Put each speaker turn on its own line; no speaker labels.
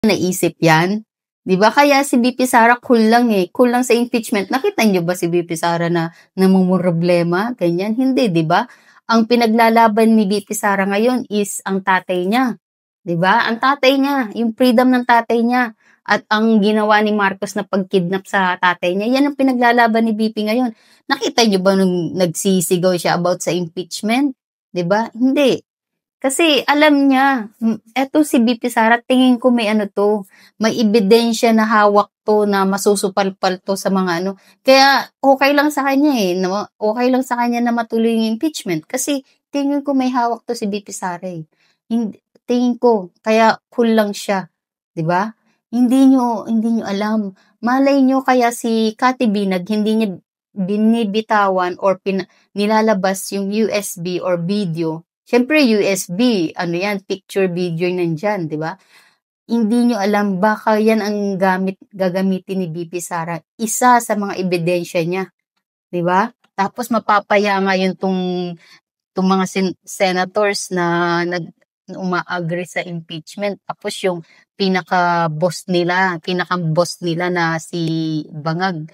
naisip 'yan, 'di ba? Kaya si VP Sara cool lang, eh, cool lang sa impeachment. Nakita niyo ba si VP Sara na namomroblema, ganyan? Hindi, 'di ba? Ang pinaglalaban ni VP Sara ngayon is ang tatay niya, 'di ba? Ang tatay niya, yung freedom ng tatay niya at ang ginawa ni Marcos na pag-kidnap sa tatay niya, 'yan ang pinaglalaban ni VP ngayon. Nakita niyo ba nung nagsisigaw siya about sa impeachment, 'di ba? Hindi. Kasi alam niya, eto si VP Sara tingin ko may ano 'to, may ebidensya na hawak 'to na masusupalpal 'to sa mga ano. Kaya okey lang sa kanya, eh, 'no, okey lang sa kanya na matuloy yung impeachment kasi tingin ko may hawak 'to si VP Sara, eh. Tingin ko kaya cool lang siya, 'di ba? Hindi niyo alam, malay niyo kaya si Kati Binag hindi niya binibitawan or nilalabas yung USB or video. Siyempre USB, ano 'yan, picture, video nandiyan, 'di ba? Hindi niyo alam baka 'yan ang gagamitin ni VP Sara, isa sa mga ebidensya niya, 'di ba? Tapos mapapayama 'tong mga senators na uma-agree sa impeachment. Tapos yung pinaka-boss nila na si Bangag